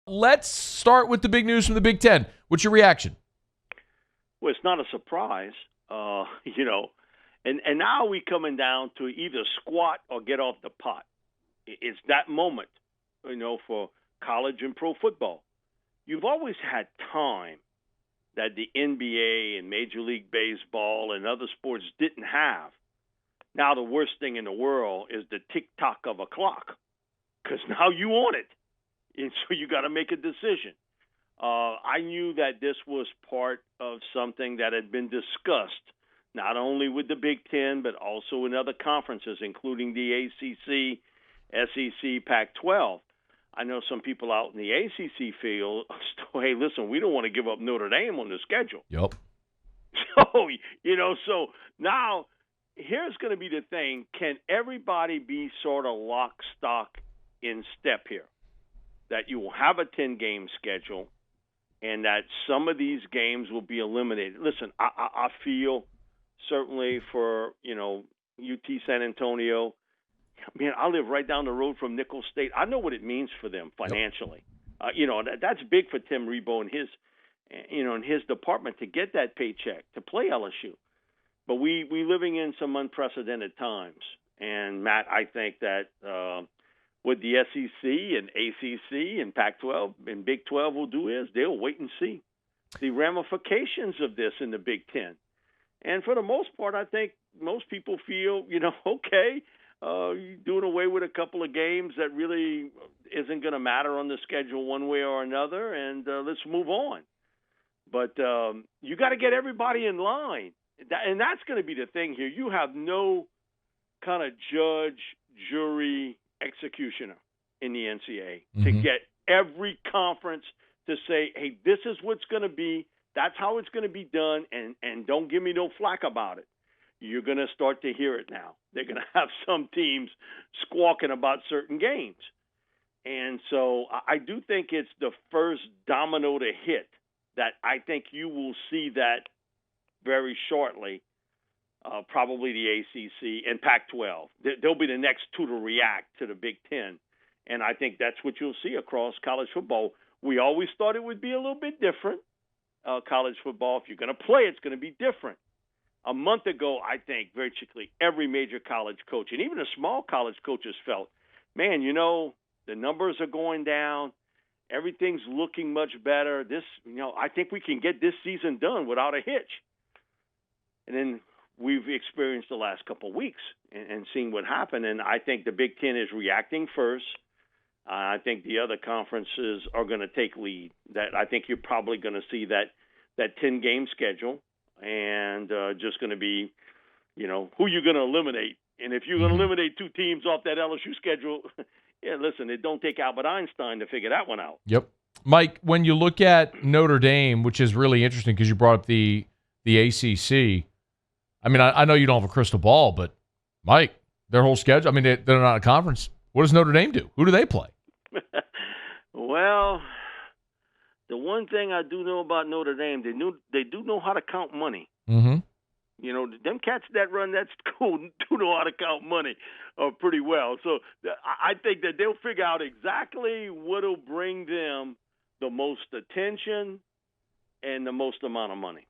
Let's start with the big news from the Big Ten. What's your reaction? Well, it's not a surprise, and now we coming down to either squat or get off the pot. It's that moment, for college and pro football. You've always had time that the NBA and Major League Baseball and other sports didn't have. Now the worst thing in the world is the tick-tock of a clock, because now you own it, and so you got to make a decision. I knew that this was part of something that had been discussed, not only with the Big Ten, but also in other conferences, including the ACC, SEC, Pac-12. I know some people out in the ACC feel, hey, listen, we don't want to give up Notre Dame on the schedule. Yep. So now here's going to be the thing. Can everybody be sort of lock, stock, in step here? That you will have a 10-game schedule and that some of these games will be eliminated. Listen, I feel certainly for, UT San Antonio. Man, I live right down the road from Nicholls State. I know what it means for them financially. Yep. That's big for Tim Rebowe and his department to get that paycheck to play LSU. But we living in some unprecedented times. And Matt, I think that what the SEC and ACC and Pac-12 and Big 12 will do is they'll wait and see the ramifications of this in the Big Ten. And for the most part, I think most people feel, okay, doing away with a couple of games that really isn't going to matter on the schedule one way or another, and let's move on. But you got to get everybody in line. And that's going to be the thing here. You have no kind of judge, jury, executioner in the NCAA to get every conference to say, hey, this is what's going to be. That's how it's going to be done, and don't give me no flack about it. You're going to start to hear it now. They're going to have some teams squawking about certain games. And so I do think it's the first domino to hit that I think you will see that very shortly, probably the ACC and Pac-12. They'll be the next two to react to the Big Ten. And I think that's what you'll see across college football. We always thought it would be a little bit different, college football. If you're going to play, it's going to be different. A month ago, I think virtually every major college coach, and even the small college coaches felt, man, the numbers are going down. Everything's looking much better. I think we can get this season done without a hitch. And then we've experienced the last couple of weeks and seen what happened. And I think the Big Ten is reacting first. I think the other conferences are going to take lead. That I think you're probably going to see that 10-game schedule. And just going to be, who you're going to eliminate. And if you're going to eliminate two teams off that LSU schedule, listen, it don't take Albert Einstein to figure that one out. Yep. Mike, when you look at Notre Dame, which is really interesting because you brought up the ACC, I mean, I know you don't have a crystal ball, but, Mike, their whole schedule, I mean, they're not a conference. What does Notre Dame do? Who do they play? Well, the one thing I do know about Notre Dame, they do know how to count money. Mm-hmm. Them cats that run that school do know how to count money pretty well. So I think that they'll figure out exactly what will bring them the most attention and the most amount of money.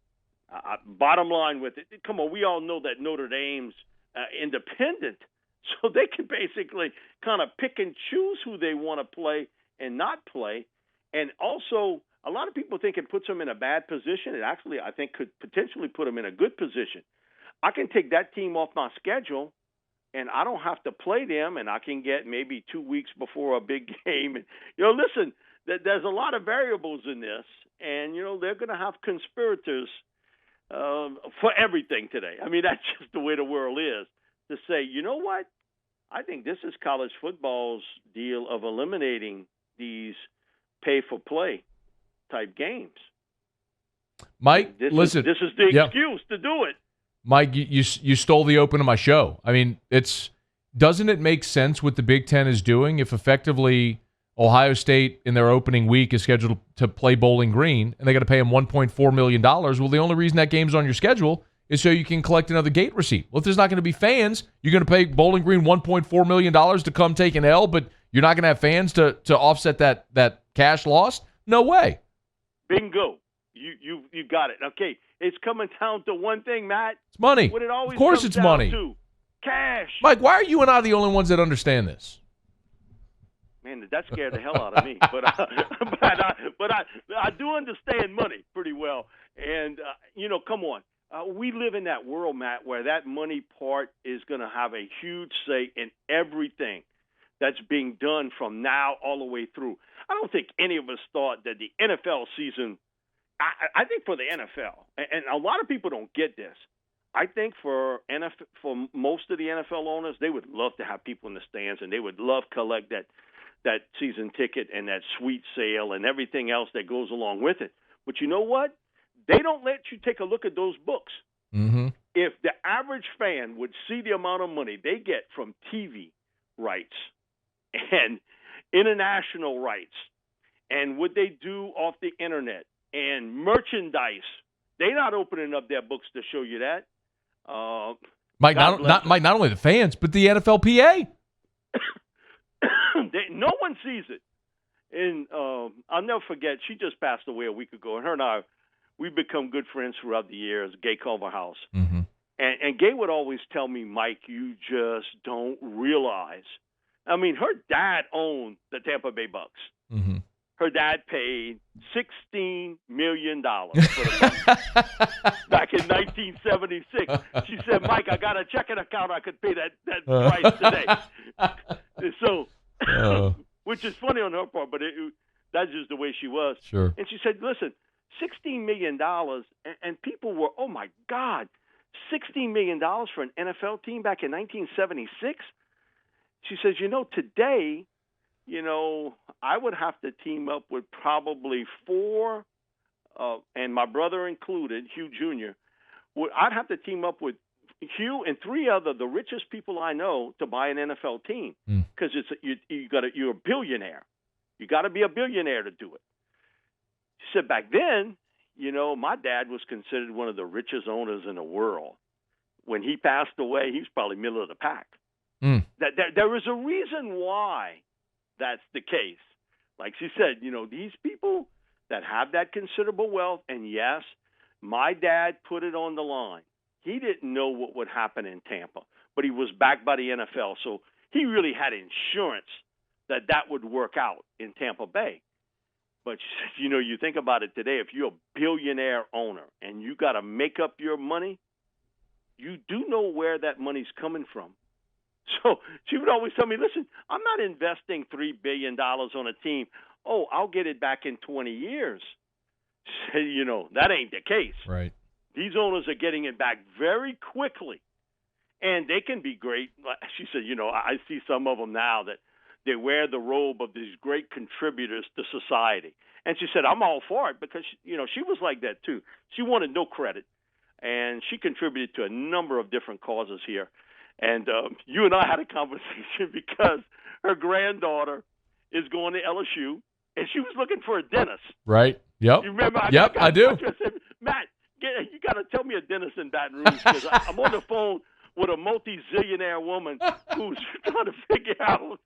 Bottom line with it, come on, we all know that Notre Dame's independent, so they can basically kind of pick and choose who they want to play and not play. And also, a lot of people think it puts them in a bad position. It actually, I think, could potentially put them in a good position. I can take that team off my schedule, and I don't have to play them, and I can get maybe 2 weeks before a big game. And, listen, there's a lot of variables in this, and, they're going to have conspirators for everything today. I mean, that's just the way the world is, to say, you know what? I think this is college football's deal of eliminating these pay-for-play type games. Mike, listen. This is the excuse to do it. Mike, you stole the open of my show. I mean, doesn't it make sense what the Big Ten is doing if effectively Ohio State in their opening week is scheduled to play Bowling Green and they got to pay them $1.4 million? Well, the only reason that game's on your schedule is so you can collect another gate receipt. Well, if there's not going to be fans, you're going to pay Bowling Green $1.4 million to come take an L, but You're not going to have fans to offset that cash lost? No way. Bingo. You got it. Okay, it's coming down to one thing, Matt. It's money. What it always of course comes it's down money. to, cash. Mike, why are you and I the only ones that understand this? Man, that scared the hell out of me. But I do understand money pretty well. And, come on. We live in that world, Matt, where that money part is going to have a huge say in everything that's being done from now all the way through. I don't think any of us thought that the NFL season – I think for the NFL, and a lot of people don't get this, I think for most of the NFL owners, they would love to have people in the stands, and they would love to collect that season ticket and that suite sale and everything else that goes along with it. But you know what? They don't let you take a look at those books. Mm-hmm. If the average fan would see the amount of money they get from TV rights and international rights and what they do off the internet and merchandise, they're not opening up their books to show you that. Mike, not only the fans, but the NFLPA. No one sees it. And I'll never forget, she just passed away a week ago, and her and I, we've become good friends throughout the years, Gay Culverhouse. Mm-hmm. And Gay would always tell me, Mike, you just don't realize. I mean, her dad owned the Tampa Bay Bucks. Mm-hmm. Her dad paid $16 million for the Bucks back in 1976. She said, Mike, I got a checking account. I could pay that price today. So, which is funny on her part, but that's just the way she was. Sure. And she said, listen, $16 million, and people were, oh, my God, $16 million for an NFL team back in 1976? She says, today, I would have to team up with probably four, and my brother included, Hugh Jr., I'd have to team up with Hugh and three other the richest people I know to buy an NFL team because you're a billionaire. You got to be a billionaire to do it. She said back then, my dad was considered one of the richest owners in the world. When he passed away, he was probably middle of the pack. There is a reason why that's the case. Like she said, these people that have that considerable wealth, and yes, my dad put it on the line. He didn't know what would happen in Tampa, but he was backed by the NFL, so he really had insurance that would work out in Tampa Bay. But, you think about it today, if you're a billionaire owner and you got to make up your money, you do know where that money's coming from. So she would always tell me, listen, I'm not investing $3 billion on a team. Oh, I'll get it back in 20 years. So, that ain't the case. Right. These owners are getting it back very quickly, and they can be great. She said, I see some of them now that they wear the robe of these great contributors to society. And she said, I'm all for it because, she was like that too. She wanted no credit, and she contributed to a number of different causes here. And you and I had a conversation because her granddaughter is going to LSU, and she was looking for a dentist. Right. Yep. You remember? I do. I said, Matt, you got to tell me a dentist in Baton Rouge because I'm on the phone with a multi-zillionaire woman who's trying to figure out.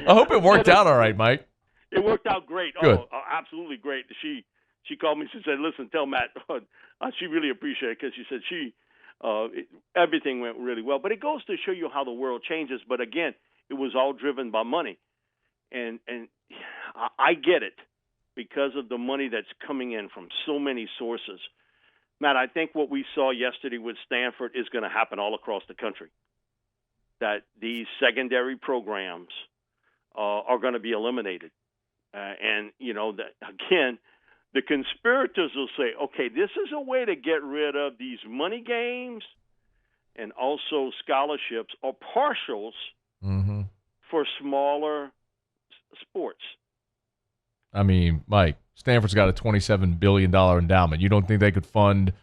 I hope it worked out all right, Mike. It worked out great. Good. Oh, absolutely great. She called me. She said, listen, tell Matt. She really appreciated it because she said everything went really well. But it goes to show you how the world changes. But, again, it was all driven by money. And I get it because of the money that's coming in from so many sources. Matt, I think what we saw yesterday with Stanford is going to happen all across the country, that these secondary programs are going to be eliminated. And, again, the conspirators will say, okay, this is a way to get rid of these money games and also scholarships or partials for smaller sports. I mean, Mike, Stanford's got a $27 billion endowment. You don't think they could fund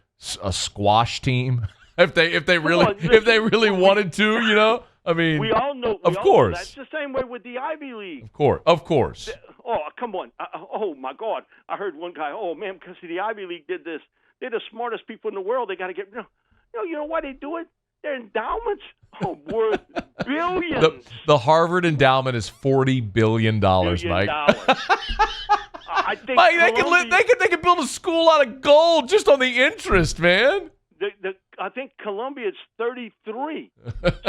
a squash team if they really wanted to? I mean, we all know. Of course, that's the same way with the Ivy League. Of course. Oh, come on! Oh my God! I heard one guy. Oh man, because the Ivy League did this. They're the smartest people in the world. They got to get. You know why they do it? Their endowments are worth billions. The Harvard endowment is $40 billion, Mike. I think Mike, they can build a school out of gold just on the interest, man. I think Columbia is 33.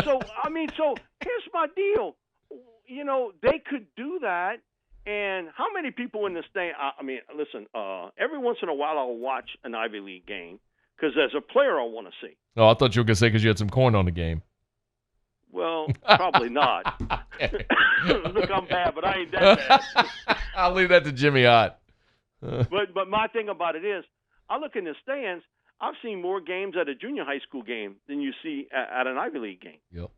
So here's my deal. You know, they could do that. And how many people in the state? I mean, listen. Every once in a while, I'll watch an Ivy League game because as a player, I want to see. Oh, I thought you were gonna say because you had some coin on the game. Well, probably not. Look, I'm bad, but I ain't that bad. I'll leave that to Jimmy Ott. But my thing about it is, I look in the stands. I've seen more games at a junior high school game than you see at an Ivy League game. Yep.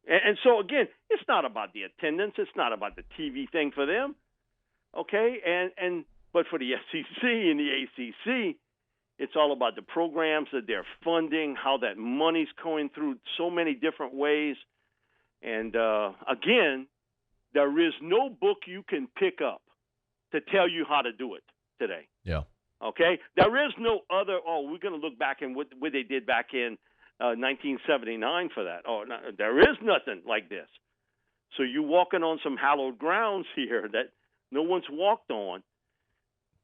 And so again, it's not about the attendance. It's not about the TV thing for them. Okay, but for the SEC and the ACC, it's all about the programs that they're funding, how that money's going through so many different ways. And, again, there is no book you can pick up to tell you how to do it today. Yeah. Okay? There is no other, we're going to look back and what they did back in 1979 for that. No, there is nothing like this. So you're walking on some hallowed grounds here that no one's walked on.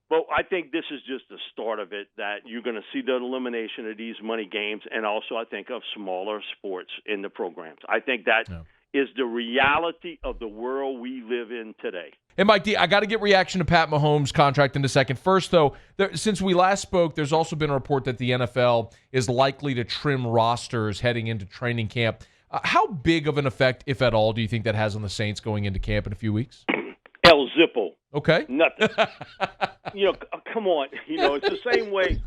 But I think this is just the start of it, that you're going to see the elimination of these money games and also, I think, of smaller sports in the programs. I think that is the reality of the world we live in today. And, Mike D, I got to get reaction to Pat Mahomes' contract in a second. First, though, since we last spoke, there's also been a report that the NFL is likely to trim rosters heading into training camp. How big of an effect, if at all, do you think that has on the Saints going into camp in a few weeks? El Zippo. Okay. Nothing. Come on. It's the same way.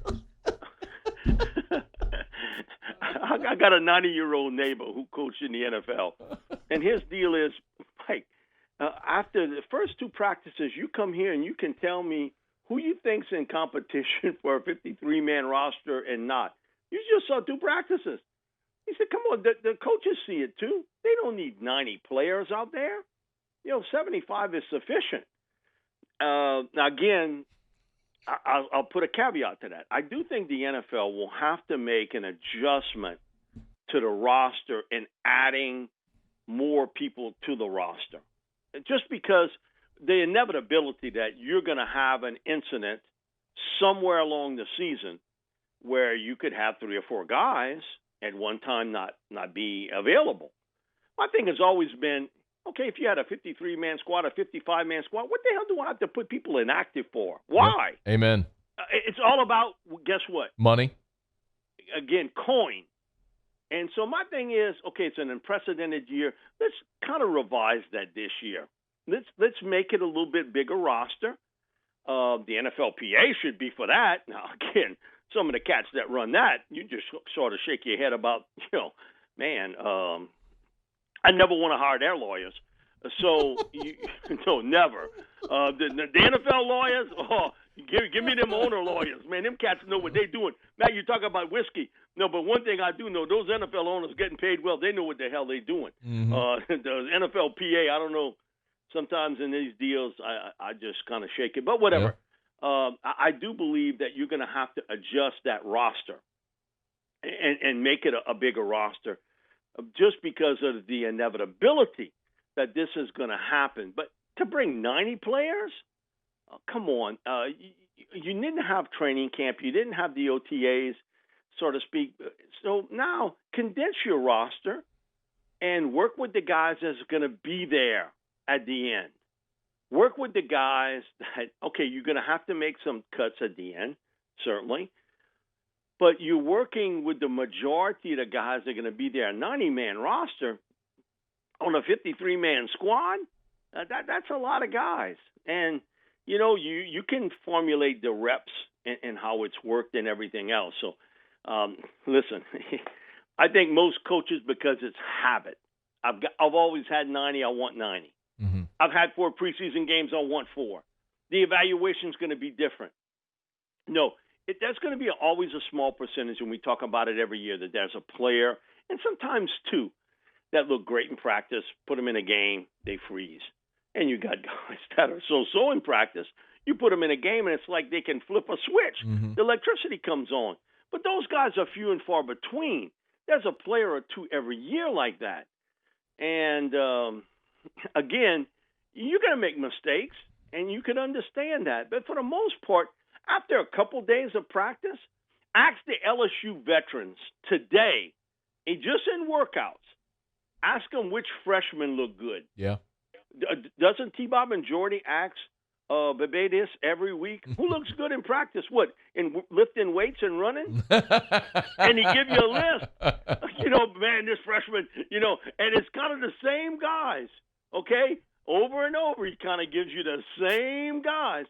I got a 90-year-old neighbor who coached in the NFL. And his deal is, Mike, after the first two practices, you come here and you can tell me who you think's in competition for a 53-man roster and not. You just saw two practices. He said, come on, the coaches see it too. They don't need 90 players out there. 75 is sufficient. Now, again, I'll put a caveat to that. I do think the NFL will have to make an adjustment to the roster in adding more people to the roster. Just because the inevitability that you're going to have an incident somewhere along the season where you could have 3 or 4 guys at one time not be available. My thing has always been, okay, if you had a 53-man squad, a 55-man squad, what the hell do I have to put people inactive for? Why? Yep. Amen. It's all about, guess what? Money. Again, coin. And so my thing is, okay, it's an unprecedented year. Let's kind of revise that this year. Let's make it a little bit bigger roster. The NFLPA should be for that. Now, again, some of the cats that run that, you just sort of shake your head about, man, I never want to hire their lawyers. So, no, never. The NFL lawyers, give me them owner lawyers. Man, them cats know what they're doing. Matt, you talk about whiskey. No, but one thing I do know, those NFL owners getting paid well, they know what the hell they're doing. Mm-hmm. The NFLPA, I don't know. Sometimes in these deals, I just kind of shake it. But whatever. Yeah. I do believe that you're going to have to adjust that roster and make it a bigger roster just because of the inevitability that this is going to happen. But to bring 90 players, come on. You didn't have training camp. You didn't have the OTAs, so to speak. So now condense your roster and work with the guys that's going to be there at the end. Work with the guys that, okay, you're going to have to make some cuts at the end, certainly. But you're working with the majority of the guys that are going to be there. A 90-man roster on a 53-man squad, that's a lot of guys. And, you can formulate the reps and how it's worked and everything else. So, listen, I think most coaches, because it's habit. I've always had 90, I want 90. Mm-hmm. I've had 4 preseason games, I want 4. The evaluation is going to be different. No, that's going to be always a small percentage, and we talk about it every year, that there's a player, and sometimes 2, that look great in practice, put them in a game, they freeze. And you got guys that are so in practice, you put them in a game, and it's like they can flip a switch. Mm-hmm. The electricity comes on. But those guys are few and far between. There's a player or two every year like that. And, again, you're going to make mistakes, and you can understand that. But for the most part, after a couple days of practice, ask the LSU veterans today, and just in workouts, ask them which freshmen look good. Yeah. Doesn't T-Bob and Jordy ask Bebe this every week? Who looks good in practice? What, in lifting weights and running? And he give you a list. Man, this freshman, and it's kind of the same guys, okay? Over and over, he kind of gives you the same guys.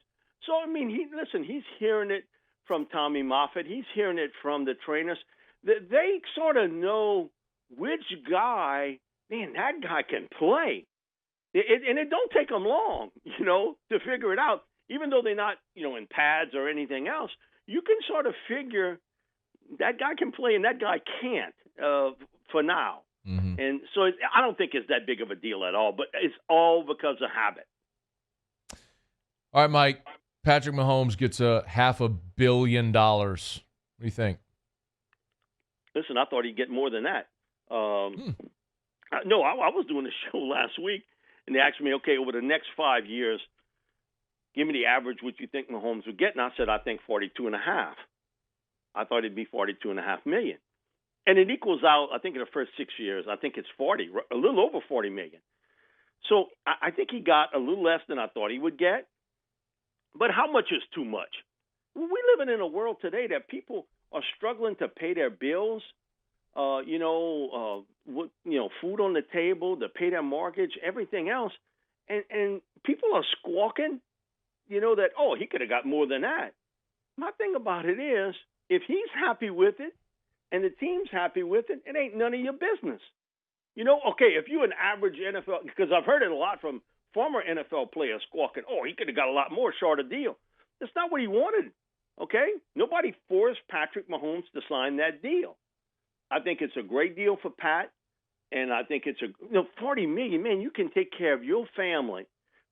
So, I mean, he's hearing it from Tommy Moffitt. He's hearing it from the trainers. They sort of know which guy, that guy can play. And it don't take them long, to figure it out. Even though they're not, in pads or anything else, you can sort of figure that guy can play and that guy can't for now. Mm-hmm. And so I don't think it's that big of a deal at all, but it's all because of habit. All right, Mike. Patrick Mahomes gets $500 million. What do you think? Listen, I thought he'd get more than that. No, I was doing a show last week, and they asked me, okay, over the next 5 years, give me the average what you think Mahomes would get. And I said, I think 42.5. I thought it'd be 42.5 million. And it equals out, I think in the first 6 years, I think it's 40, a little over 40 million. So I think he got a little less than I thought he would get. But how much is too much? We're living in a world today that people are struggling to pay their bills, food on the table, to pay their mortgage, everything else. And people are squawking, that, he could have got more than that. My thing about it is, if he's happy with it and the team's happy with it, it ain't none of your business. Okay, if you're an average NFL, because I've heard it a lot from former NFL players squawking, he could have got a lot more, shorter deal. That's not what he wanted, okay? Nobody forced Patrick Mahomes to sign that deal. I think it's a great deal for Pat, and I think it's $40 million, man, you can take care of your family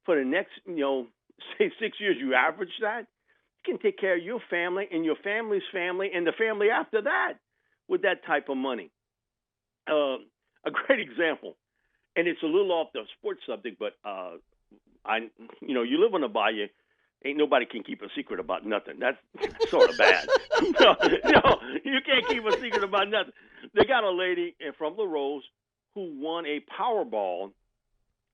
for the next, say 6 years, you average that. You can take care of your family and your family's family and the family after that with that type of money. A great example, and it's a little off the sports subject, but you live on a bayou, ain't nobody can keep a secret about nothing. That's sort of bad. No, you can't keep a secret about nothing. They got a lady from La Rose who won a Powerball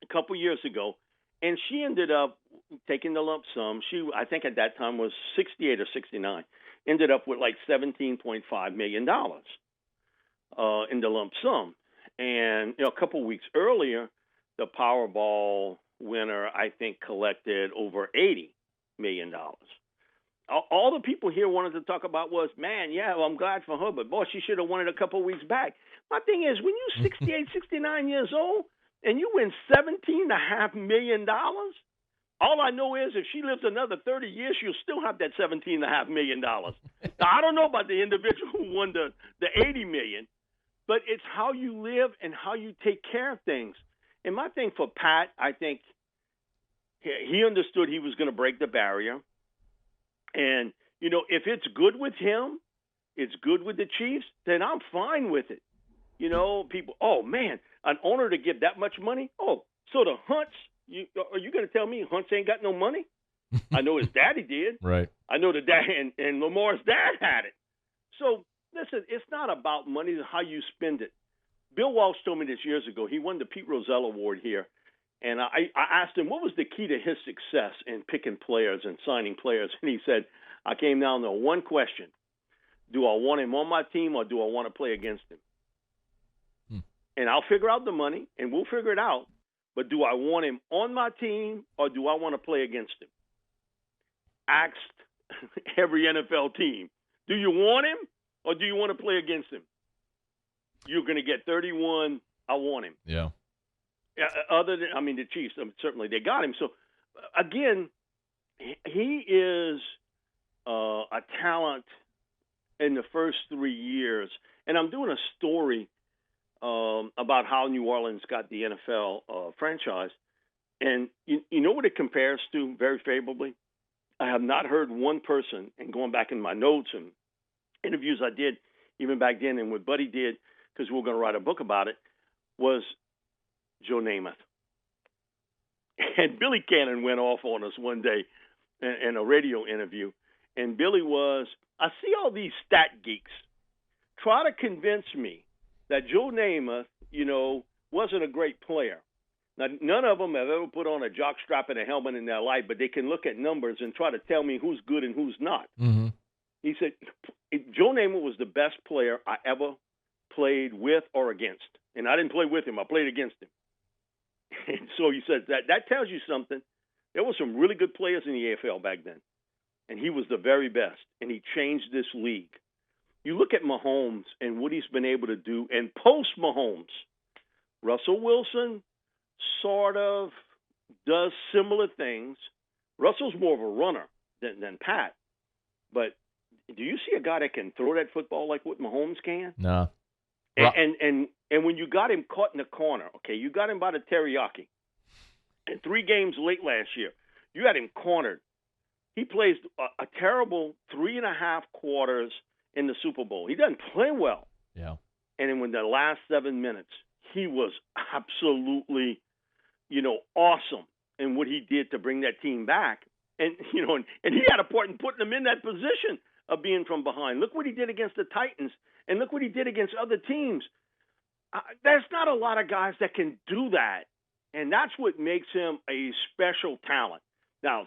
a couple years ago, and she ended up taking the lump sum. She, I think at that time was 68 or 69, ended up with like $17.5 million in the lump sum. And a couple weeks earlier, the Powerball winner, I think, collected over $80 million. All the people here wanted to talk about was, man, I'm glad for her, but boy, she should have won it a couple weeks back. My thing is, when you're 68, 69 years old and you win $17.5 million, all I know is if she lives another 30 years, she'll still have that $17.5 million. Now, I don't know about the individual who won the $80 million, but it's how you live and how you take care of things. And my thing for Pat, I think he understood he was going to break the barrier. And, if it's good with him, it's good with the Chiefs, then I'm fine with it. People, man, an owner to give that much money? So the Hunts, are you going to tell me Hunts ain't got no money? I know his daddy did. Right. I know the dad and Lamar's dad had it. So, listen, it's not about money, it's how you spend it. Bill Walsh told me this years ago. He won the Pete Rozelle Award here. And I asked him, what was the key to his success in picking players and signing players? And he said, I came down to one question. Do I want him on my team or do I want to play against him? And I'll figure out the money, and we'll figure it out. But do I want him on my team or do I want to play against him? Asked every NFL team, do you want him or do you want to play against him? You're going to get 31, I want him. Yeah. The Chiefs, certainly they got him. So, again, he is a talent in the first 3 years. And I'm doing a story about how New Orleans got the NFL franchise. And you know what it compares to very favorably? I have not heard one person, and going back in my notes and interviews I did even back then and what Buddy did, because we're going to write a book about it, was Joe Namath. And Billy Cannon went off on us one day in a radio interview. And Billy was, I see all these stat geeks try to convince me that Joe Namath, wasn't a great player. Now, none of them have ever put on a jock strap and a helmet in their life, but they can look at numbers and try to tell me who's good and who's not. Mm-hmm. He said, Joe Namath was the best player I ever played with or against. And I didn't play with him. I played against him. And so he said that tells you something. There were some really good players in the AFL back then, and he was the very best, and he changed this league. You look at Mahomes and what he's been able to do, and post-Mahomes, Russell Wilson sort of does similar things. Russell's more of a runner than Pat, but do you see a guy that can throw that football like what Mahomes can? No. And when you got him caught in the corner, okay, you got him by the teriyaki. And 3 games late last year, you had him cornered. He plays a terrible 3.5 quarters in the Super Bowl. He doesn't play well. Yeah. And then when the last 7 minutes, he was absolutely, awesome in what he did to bring that team back. And, and he had a part in putting them in that position of being from behind. Look what he did against the Titans, and look what he did against other teams. There's not a lot of guys that can do that, and that's what makes him a special talent. Now,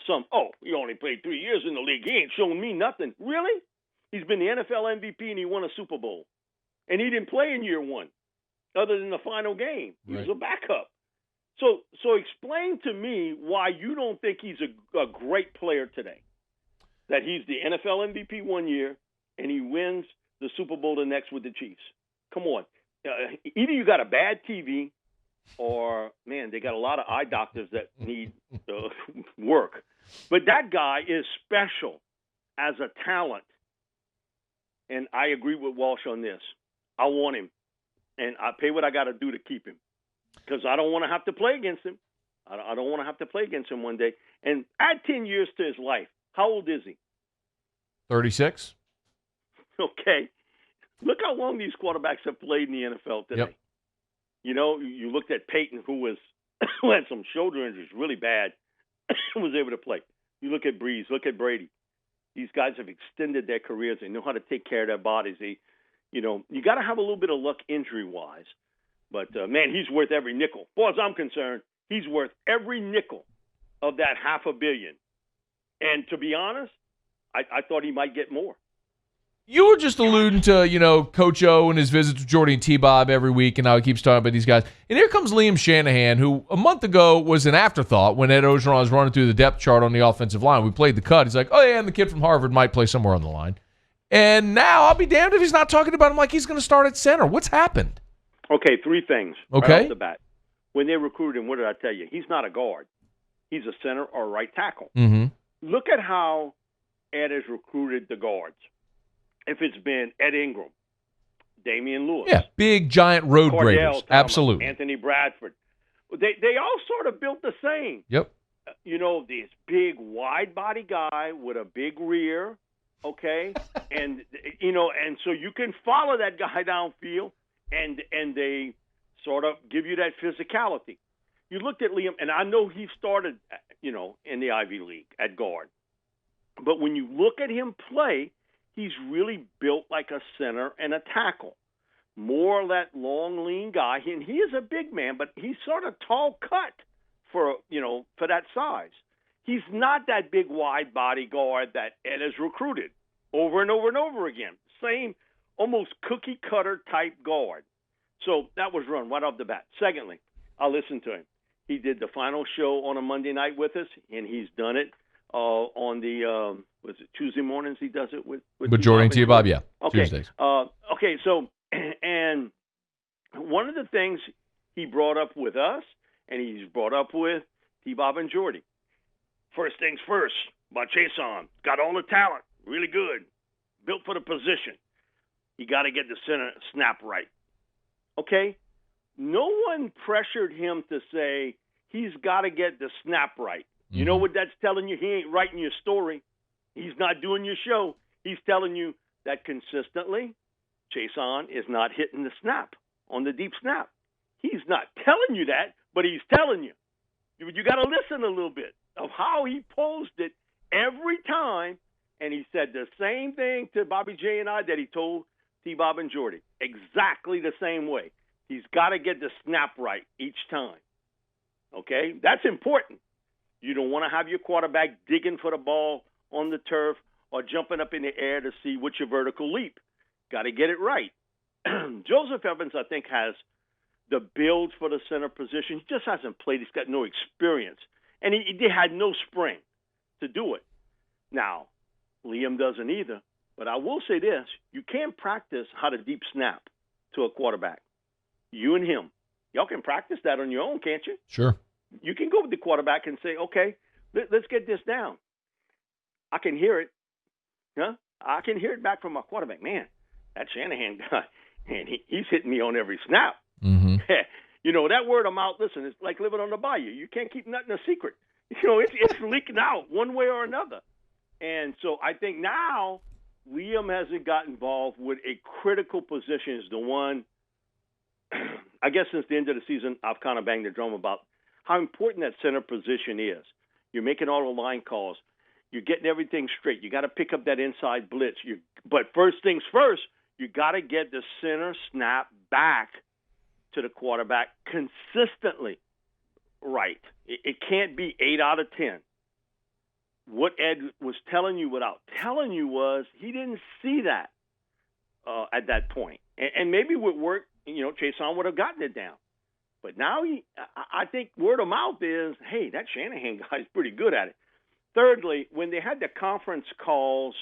he only played 3 years in the league. He ain't shown me nothing. Really? He's been the NFL MVP, and he won a Super Bowl. And he didn't play in year 1 other than the final game. He was a backup. So explain to me why you don't think he's a great player today, that he's the NFL MVP 1 year, and he wins the Super Bowl the next with the Chiefs. Come on. Either you got a bad TV or, man, they got a lot of eye doctors that need work. But that guy is special as a talent. And I agree with Walsh on this. I want him. And I pay what I got to do to keep him. Because I don't want to have to play against him. I don't want to have to play against him one day. And add 10 years to his life. How old is he? 36. Okay. Look how long these quarterbacks have played in the NFL today. Yep. You looked at Peyton, who had some shoulder injuries, really bad, was able to play. You look at Breeze, look at Brady. These guys have extended their careers. They know how to take care of their bodies. You got to have a little bit of luck injury-wise. But, man, he's worth every nickel. As far as I'm concerned, he's worth every nickel of that $500 million. And to be honest, I thought he might get more. You were just alluding to, Coach O and his visits with Jordy and T-Bob every week and how he keeps talking about these guys. And here comes Liam Shanahan, who a month ago was an afterthought when Ed Orgeron was running through the depth chart on the offensive line. We played the cut. He's like, oh, yeah, and the kid from Harvard might play somewhere on the line. And now I'll be damned if he's not talking about him like he's going to start at center. What's happened? Okay, 3 things right off the bat. When they recruited him, what did I tell you? He's not a guard. He's a center or right tackle. Mm-hmm. Look at how Ed has recruited the guards. If it's been Ed Ingram, Damian Lewis. Yeah, big, giant road Cordell graders. Thomas, Absolutely. Anthony Bradford. They all sort of built the same. Yep. This big, wide-body guy with a big rear, okay? and so you can follow that guy downfield, and they sort of give you that physicality. You looked at Liam, and I know he started, in the Ivy League at guard. But when you look at him play, he's really built like a center and a tackle. More that long, lean guy. And he is a big man, but he's sort of tall cut for that size. He's not that big, wide body guard that Ed has recruited over and over and over again. Same, almost cookie-cutter type guard. So that was run right off the bat. Secondly, I listened to him. He did the final show on a Monday night with us, and he's done it on the was it Tuesday mornings he does it with Jordy and T-Bob, yeah. Okay. Tuesdays. Okay, so and one of the things he brought up with us, and he's brought up with T-Bob and Jordy. First things first, about Chason. Got all the talent, really good, built for the position. You got to get the center snap right. Okay? No one pressured him to say he's got to get the snap right. You know what that's telling you? He ain't writing your story. He's not doing your show. He's telling you that consistently, Chason is not hitting the snap. on the deep snap. He's not telling you that, but he's telling you. You got to listen a little bit of how he posed it every time, and he said the same thing to Bobby J and I that he told T-Bob and Jordy. Exactly the same way. He's got to get the snap right each time. Okay? That's important. You don't want to have your quarterback digging for the ball on the turf or jumping up in the air to see what's your vertical leap. Got to get it right. Joseph Evans, I think, has the build for the center position. He just hasn't played. He's got no experience. And he had no spring to do it. Now, Liam doesn't either. But I will say this. You can practice how to deep snap to a quarterback. You and him. Y'all can practice that on your own, can't you? Sure. You can go with the quarterback and say, okay, let's get this down. I can hear it. Huh? I can hear it back from my quarterback. Man, that Shanahan guy, man, he's hitting me on every snap. Mm-hmm. You know, that word of mouth, listen, it's like living on the bayou. You can't keep nothing a secret. You know, it's leaking out one way or another. And so I think now Liam hasn't got involved with a critical position is the one, I guess since the end of the season, I've kind of banged the drum about how important that center position is. You're making all the line calls. You're getting everything straight. You got to pick up that inside blitz. But first things first, you got to get the center snap back to the quarterback consistently right. It can't be 8 out of 10. What Ed was telling you without telling you was he didn't see that at that point. And maybe with work, you know, Chason would have gotten it down. But now I think word of mouth is, hey, that Shanahan guy's pretty good at it. Thirdly, when they had the conference calls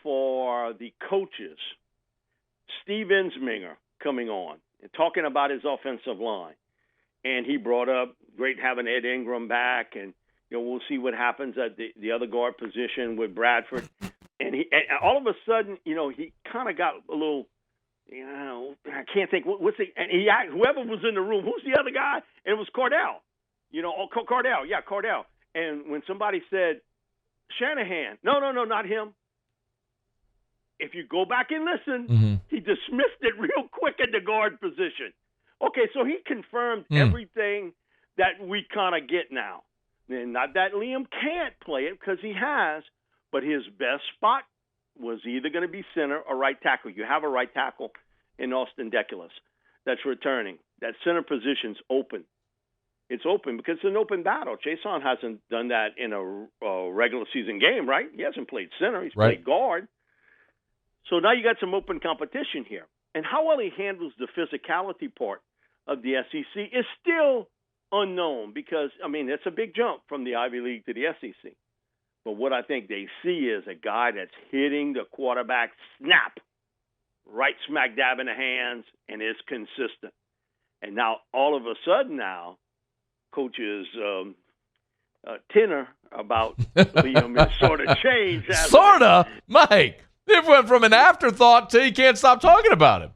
for the coaches, Steve Ensminger coming on and talking about his offensive line. And he brought up great having Ed Ingram back, and you know we'll see what happens at the other guard position with Bradford. And all of a sudden, you know, he kind of got a little, you know, I can't think what's the, and he asked whoever was in the room, who's the other guy? And it was Cordell. You know, Cordell, yeah, Cordell. And when somebody said Shanahan, no, not him. If you go back and listen, he dismissed it real quick at the guard position. Okay, so he confirmed everything that we kind of get now. And not that Liam can't play it because he has, but his best spot was either going to be center or right tackle. You have a right tackle in Austin Deculus that's returning. That center position's open. It's open because it's an open battle. Chason hasn't done that in a regular season game, right? He hasn't played center. He's played guard. So now you got some open competition here. And how well he handles the physicality part of the SEC is still unknown because, I mean, it's a big jump from the Ivy League to the SEC. But what I think they see is a guy that's hitting the quarterback snap right smack dab in the hands and is consistent. And now all of a sudden now, Coach's tenor about Liam has sort of changed. Sort of? Mike, it went from an afterthought to you can't stop talking about him.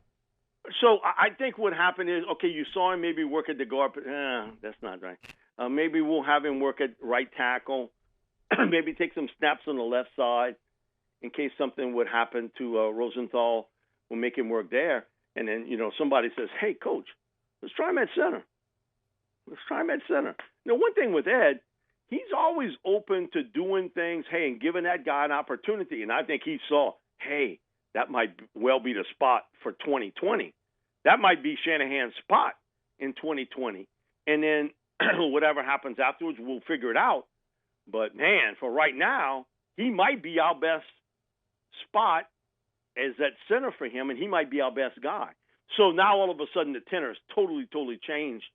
So I think what happened is, okay, you saw him maybe work at the guard. That's not right. Maybe we'll have him work at right tackle. Maybe take some snaps on the left side in case something would happen to Rosenthal. We'll make him work there. And then, you know, somebody says, hey, coach, let's try him at center. Let's try him at center. You know, one thing with Ed, he's always open to doing things, hey, and giving that guy an opportunity. And I think he saw, hey, that might well be the spot for 2020. That might be Shanahan's spot in 2020. And then whatever happens afterwards, we'll figure it out. But, man, for right now, he might be our best spot as that center for him, and he might be our best guy. So now all of a sudden the tenor has totally changed.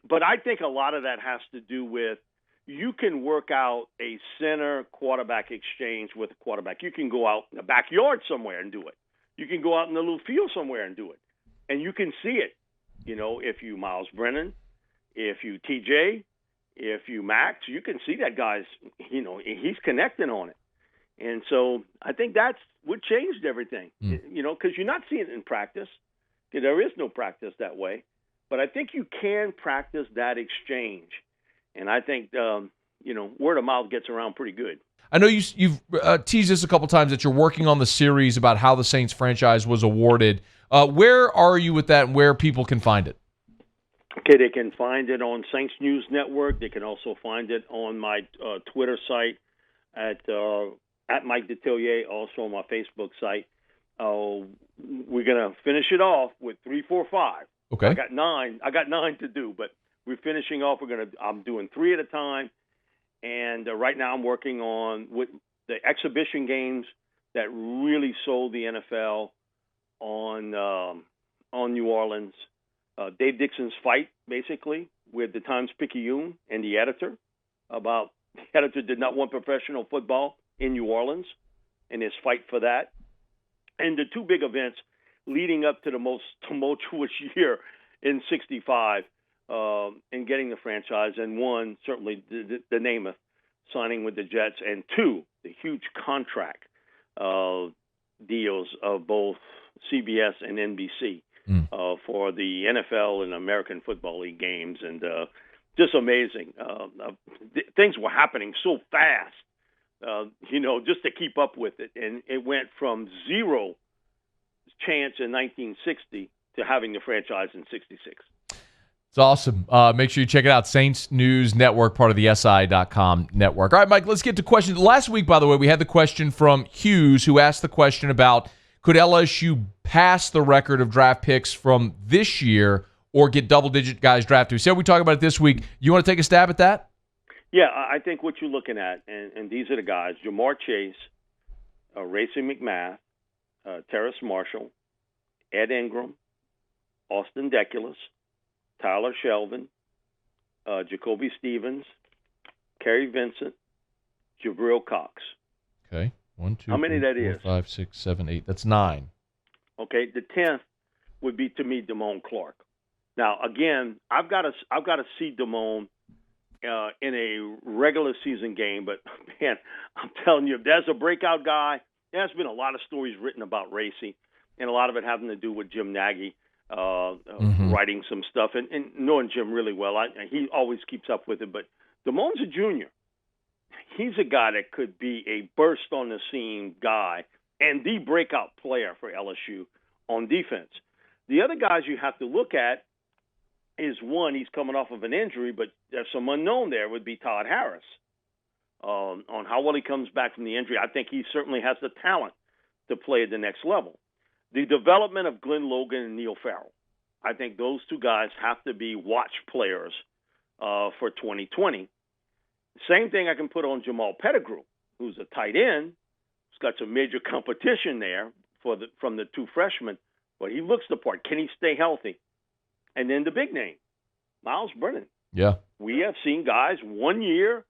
But I think a lot of that has to do with you can work out a center quarterback exchange with a quarterback. You can go out in the backyard somewhere and do it. You can go out in the little field somewhere and do it. And you can see it. You know, if you Miles Brennan, if you TJ, if you Max, you can see that guy's, you know, he's connecting on it. And so I think that's what changed everything, you know, because you're not seeing it in practice. There is no practice that way. But I think you can practice that exchange. And I think, you know, word of mouth gets around pretty good. I know you've teased this a couple times that you're working on the series about how the Saints franchise was awarded. Where are you with that, and where people can find it? Okay, they can find it on Saints News Network. They can also find it on my Twitter site at Mike Detillier, also on my Facebook site. We're gonna finish it off with 3, 4, 5. Okay. I got 9 to do, but we're finishing off. I'm doing 3 at a time, and right now I'm working on with the exhibition games that really sold the NFL on New Orleans. Dave Dixon's fight, basically, with the Times-Picayune and the editor about the editor did not want professional football in New Orleans, and his fight for that. And the 2 big events leading up to the most tumultuous year in '65 in getting the franchise, and 1, certainly the Namath signing with the Jets, and 2, the huge contract deals of both CBS and NBC. For the NFL and American Football League games, and just amazing. Things were happening so fast, just to keep up with it. And it went from 0 chance in 1960 to having the franchise in '66. It's awesome. Make sure you check it out. Saints News Network, part of the SI.com network. All right, Mike, let's get to questions. Last week, by the way, we had the question from Hughes, who asked the question about, could LSU pass the record of draft picks from this year or get double-digit guys drafted? We said we talk about it this week. You want to take a stab at that? Yeah, I think what you're looking at, and these are the guys, Jamar Chase, Racey McMath, Terrace Marshall, Ed Ingram, Austin Deculus, Tyler Shelvin, Jacoby Stevens, Kerry Vincent, Jabril Cox. Okay. 1, 2, How many 3, that 4, is? 5, 6, 7, 8. That's 9. Okay, the 10th would be, to me, Damone Clark. Now, again, I've got to see Damone in a regular season game, but man, I'm telling you, if there's a breakout guy, there's been a lot of stories written about Racy, and a lot of it having to do with Jim Nagy writing some stuff, and knowing Jim really well. He always keeps up with it, but Damone's a junior. He's a guy that could be a burst-on-the-scene guy and the breakout player for LSU on defense. The other guys you have to look at is, 1, he's coming off of an injury, but there's some unknown there, would be Todd Harris on how well he comes back from the injury. I think he certainly has the talent to play at the next level. The development of Glenn Logan and Neil Farrell, I think those 2 guys have to be watch players for 2020. Same thing I can put on Jamal Pettigrew, who's a tight end. He's got some major competition there from the 2 freshmen, but he looks the part. Can he stay healthy? And then the big name, Miles Brennan. Yeah. We have seen guys 1 year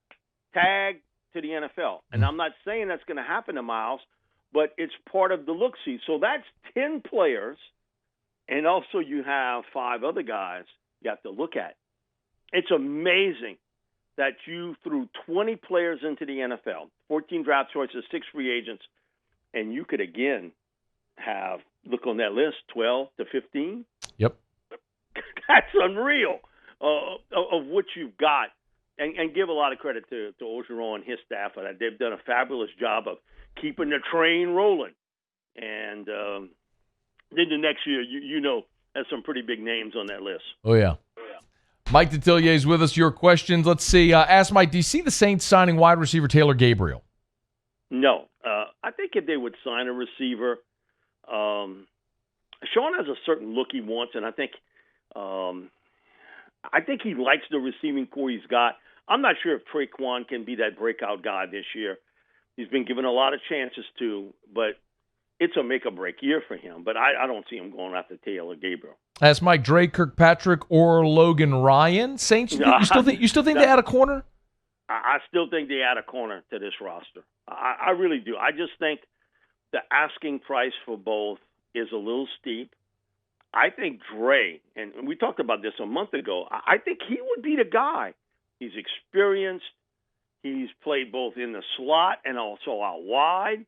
tag to the NFL. And I'm not saying that's going to happen to Miles, but it's part of the look-see. So that's 10 players, and also you have 5 other guys you have to look at. It's amazing that you threw 20 players into the NFL, 14 draft choices, 6 free agents, and you could, again, have, look on that list, 12 to 15. Yep. That's unreal of what you've got. And give a lot of credit to Orgeron and his staff for that. They've done a fabulous job of keeping the train rolling. And then the next year, there's some pretty big names on that list. Oh, yeah. Mike Detillier is with us. Your questions. Let's see. Ask Mike, do you see the Saints signing wide receiver Taylor Gabriel? No. I think if they would sign a receiver, Sean has a certain look he wants, and I think he likes the receiving core he's got. I'm not sure if Traquan can be that breakout guy this year. He's been given a lot of chances to, but it's a make-or-break year for him. But I don't see him going after Taylor Gabriel. Ask Mike, Drake Kirkpatrick or Logan Ryan. Saints, you still think they add a corner? I still think they add a corner to this roster. I really do. I just think the asking price for both is a little steep. I think Dre, and we talked about this a month ago, I think he would be the guy. He's experienced. He's played both in the slot and also out wide.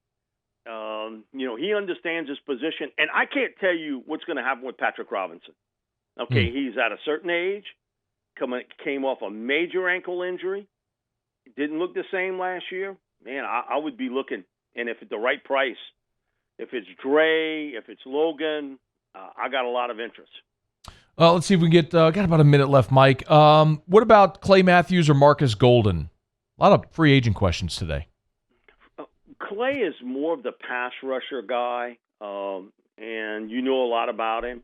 He understands his position. And I can't tell you what's going to happen with Patrick Robinson. Okay, he's at a certain age, came off a major ankle injury. Didn't look the same last year. man, I would be looking, and if it's the right price, if it's Dre, if it's Logan, I got a lot of interest. Let's see if we can get got about a minute left, Mike. What about Clay Matthews or Marcus Golden? A lot of free agent questions today. Clay is more of the pass rusher guy, and you know a lot about him.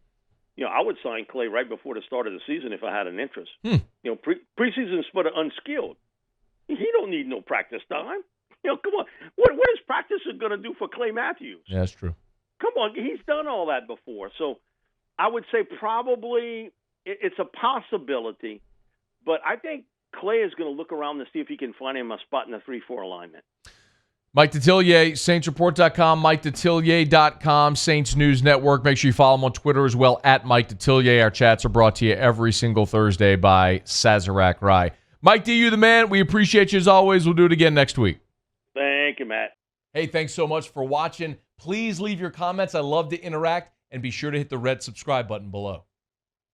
I would sign Clay right before the start of the season if I had an interest. Preseason's for the unskilled. He don't need no practice time. Come on. What is practice going to do for Clay Matthews? Yeah, that's true. Come on, he's done all that before. So I would say probably it's a possibility, but I think Clay is going to look around to see if he can find him a spot in the 3-4 alignment. Mike Detillier, SaintsReport.com, MikeDetillier.com, Saints News Network. Make sure you follow him on Twitter as well, at Mike Detillier. Our chats are brought to you every single Thursday by Sazerac Rye. Mike D, you the man. We appreciate you as always. We'll do it again next week. Thank you, Matt. Hey, thanks so much for watching. Please leave your comments. I love to interact. And be sure to hit the red subscribe button below.